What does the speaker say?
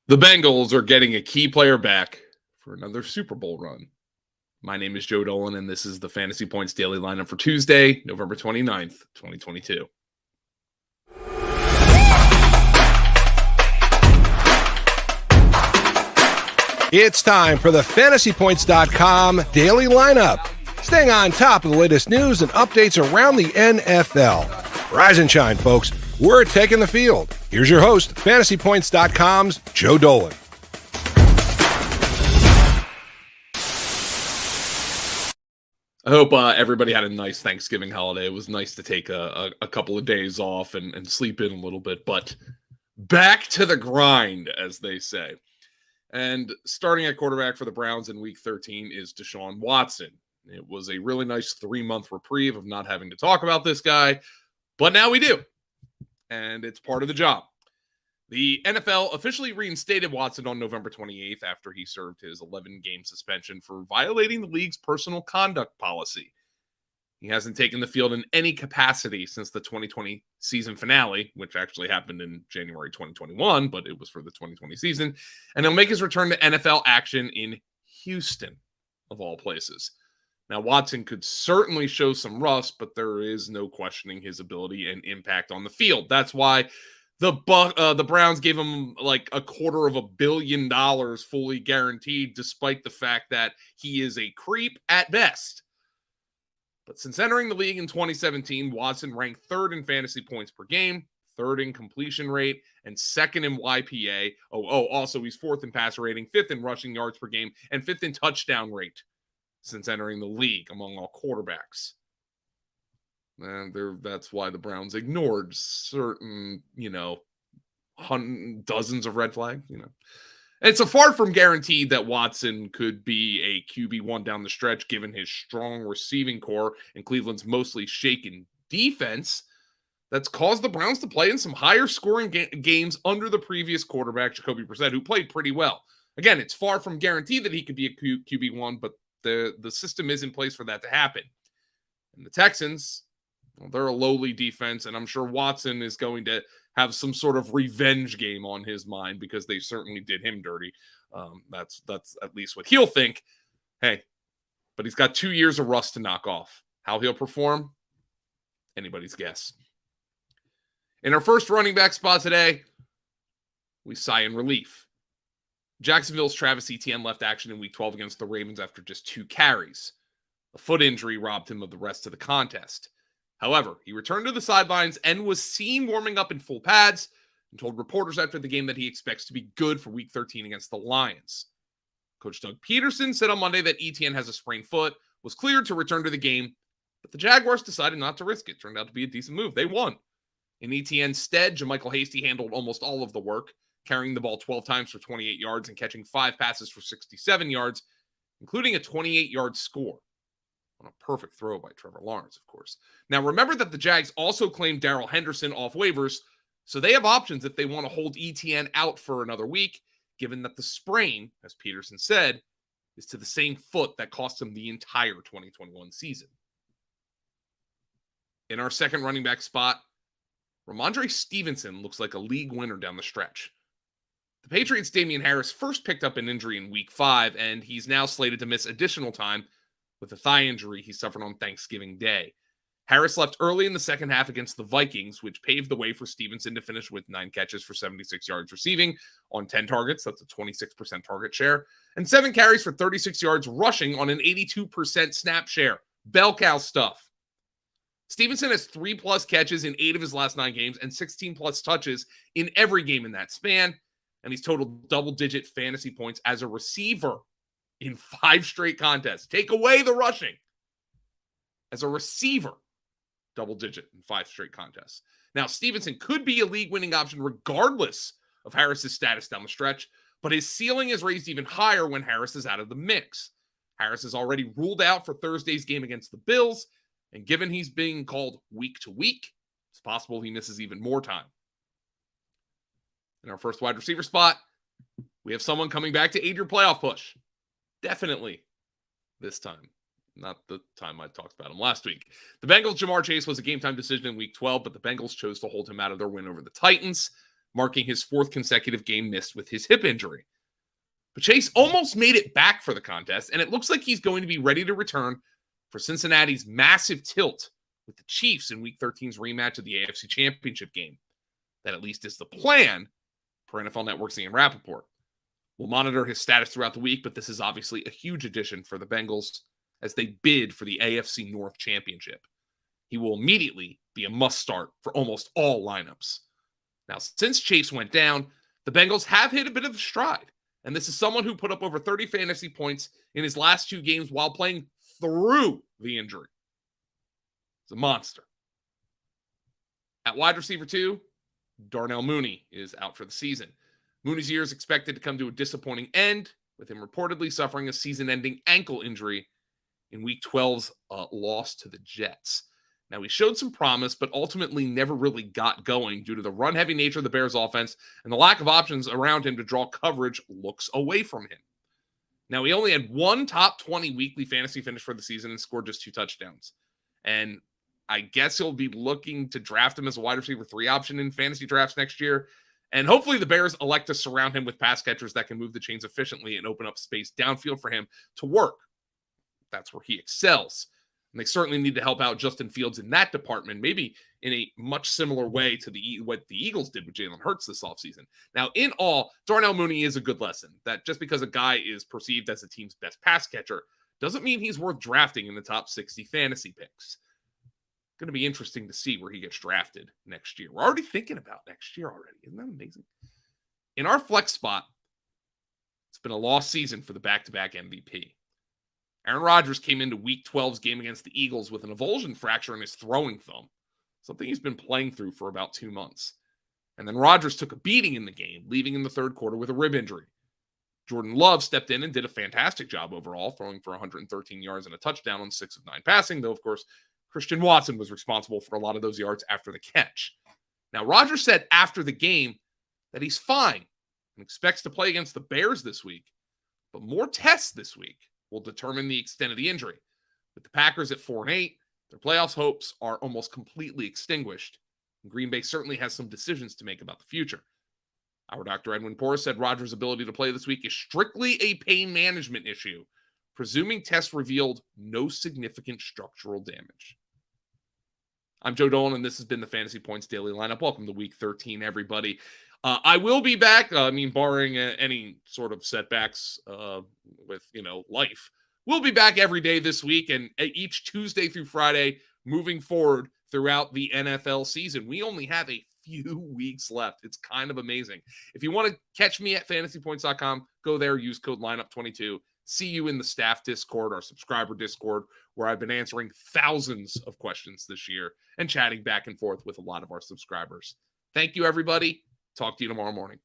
The Bengals are getting a key player back for another Super Bowl run. My name is Joe Dolan, and this is the Fantasy Points Daily Lineup for Tuesday, November 29th, 2022. It's time for the FantasyPoints.com Daily Lineup. Staying on top of the latest news and updates around the NFL. Rise and shine, folks. We're taking the field. Here's your host, FantasyPoints.com's Joe Dolan. I hope everybody had a nice Thanksgiving holiday. It was nice to take a couple of days off and sleep in a little bit, but back to the grind, as they say. And starting at quarterback for the Browns in Week 13 is Deshaun Watson. It was a really nice 3-month reprieve of not having to talk about this guy, but now we do. And it's part of the job. The NFL officially reinstated Watson on November 28th after he served his 11-game suspension for violating the league's personal conduct policy. He hasn't taken the field in any capacity since the 2020 season finale, which actually happened in January 2021, but it was for the 2020 season. And he'll make his return to NFL action in Houston, of all places. Now, Watson could certainly show some rust, but there is no questioning his ability and impact on the field. That's why the Browns gave him like $250 million fully guaranteed, despite the fact that he is a creep at best. But since entering the league in 2017, Watson ranked 3rd in fantasy points per game, 3rd in completion rate, and 2nd in YPA. Also, he's 4th in passer rating, 5th in rushing yards per game, and 5th in touchdown rate since entering the league among all quarterbacks. And that's why the Browns ignored certain, dozens of red flags, It's a far from guaranteed that Watson could be a QB1 down the stretch, given his strong receiving core and Cleveland's mostly shaken defense that's caused the Browns to play in some higher scoring games under the previous quarterback, Jacoby Brissett, who played pretty well. Again, it's far from guaranteed that he could be a QB1, but the system is in place for that to happen. And the Texans, well, they're a lowly defense, and I'm sure Watson is going to have some sort of revenge game on his mind because they certainly did him dirty. That's at least what he'll think. Hey, but he's got 2 years of rust to knock off. How he'll perform? Anybody's guess. In our first running back spot today, we sigh in relief. Jacksonville's Travis Etienne left action in Week 12 against the Ravens after just 2 carries. A foot injury robbed him of the rest of the contest. However, he returned to the sidelines and was seen warming up in full pads and told reporters after the game that he expects to be good for Week 13 against the Lions. Coach Doug Peterson said on Monday that Etienne has a sprained foot, was cleared to return to the game, but the Jaguars decided not to risk it. Turned out to be a decent move. They won. In Etienne's stead, JaMychal Hasty handled almost all of the work, carrying the ball 12 times for 28 yards and catching 5 passes for 67 yards, including a 28-yard score. On a perfect throw by Trevor Lawrence, of course. Now, remember that the Jags also claimed Darrell Henderson off waivers, so they have options if they want to hold Etienne out for another week, given that the sprain, as Peterson said, is to the same foot that cost him the entire 2021 season. In our second running back spot, Ramondre Stevenson looks like a league winner down the stretch. The Patriots' Damian Harris first picked up an injury in Week 5, and he's now slated to miss additional time with a thigh injury he suffered on Thanksgiving Day. Harris left early in the second half against the Vikings, which paved the way for Stevenson to finish with 9 catches for 76 yards receiving on 10 targets. That's a 26% target share. And 7 carries for 36 yards rushing on an 82% snap share. Bell cow stuff. Stevenson has 3+ catches in 8 of his last 9 games and 16+ touches in every game in that span. And he's totaled double-digit fantasy points as a receiver in 5 straight contests. Take away the rushing. As a receiver, double-digit in 5 straight contests. Now, Stevenson could be a league-winning option regardless of Harris's status down the stretch, but his ceiling is raised even higher when Harris is out of the mix. Harris is already ruled out for Thursday's game against the Bills, and given he's being called week to week, it's possible he misses even more time. In our first wide receiver spot, we have someone coming back to aid your playoff push. Definitely this time. Not the time I talked about him last week. The Bengals' Jamar Chase was a game-time decision in Week 12, but the Bengals chose to hold him out of their win over the Titans. marking his 4th consecutive game missed with his hip injury. But Chase almost made it back for the contest, and it looks like he's going to be ready to return for Cincinnati's massive tilt with the Chiefs in Week 13's rematch of the AFC Championship game. That at least is the plan per NFL Network's Ian Rappaport. We'll monitor his status throughout the week, but this is obviously a huge addition for the Bengals as they bid for the AFC North Championship. He will immediately be a must-start for almost all lineups. Now, since Chase went down, the Bengals have hit a bit of a stride, and this is someone who put up over 30 fantasy points in his last 2 games while playing through the injury. He's a monster. At wide receiver 2, Darnell Mooney is out for the season. Mooney's year is expected to come to a disappointing end, with him reportedly suffering a season-ending ankle injury in Week 12's loss to the Jets. Now, he showed some promise, but ultimately never really got going due to the run-heavy nature of the Bears' offense, and the lack of options around him to draw coverage looks away from him. Now, he only had 1 top 20 weekly fantasy finish for the season and scored just 2 touchdowns. And I guess he'll be looking to draft him as a wide receiver 3 option in fantasy drafts next year. And hopefully the Bears elect to surround him with pass catchers that can move the chains efficiently and open up space downfield for him to work. That's where he excels. And they certainly need to help out Justin Fields in that department, maybe in a much similar way to what the Eagles did with Jalen Hurts this offseason. Now, in all, Darnell Mooney is a good lesson that just because a guy is perceived as the team's best pass catcher doesn't mean he's worth drafting in the top 60 fantasy picks. Going to be interesting to see where he gets drafted next year. We're already thinking about next year already. Isn't that amazing? In our flex spot, it's been a lost season for the back-to-back MVP. Aaron Rodgers came into Week 12's game against the Eagles with an avulsion fracture in his throwing thumb, something he's been playing through for about 2 months. And then Rodgers took a beating in the game, leaving in the 3rd quarter with a rib injury. Jordan Love stepped in and did a fantastic job overall, throwing for 113 yards and a touchdown on 6 of 9 passing, though, of course, Christian Watson was responsible for a lot of those yards after the catch. Now, Rodgers said after the game that he's fine and expects to play against the Bears this week, but more tests this week will determine the extent of the injury. With the Packers at 4-8, their playoffs hopes are almost completely extinguished, and Green Bay certainly has some decisions to make about the future. Our Dr. Edwin Porras said Rodgers' ability to play this week is strictly a pain management issue, presuming tests revealed no significant structural damage. I'm Joe Dolan, and this has been the Fantasy Points Daily Lineup. Welcome to Week 13, everybody. I will be back, barring any sort of setbacks with, life. We'll be back every day this week and each Tuesday through Friday moving forward throughout the NFL season. We only have a few weeks left. It's kind of amazing. If you want to catch me at fantasypoints.com, go there, use code lineup22. See you in the staff Discord, our subscriber Discord, where I've been answering thousands of questions this year and chatting back and forth with a lot of our subscribers. Thank you, everybody. Talk to you tomorrow morning.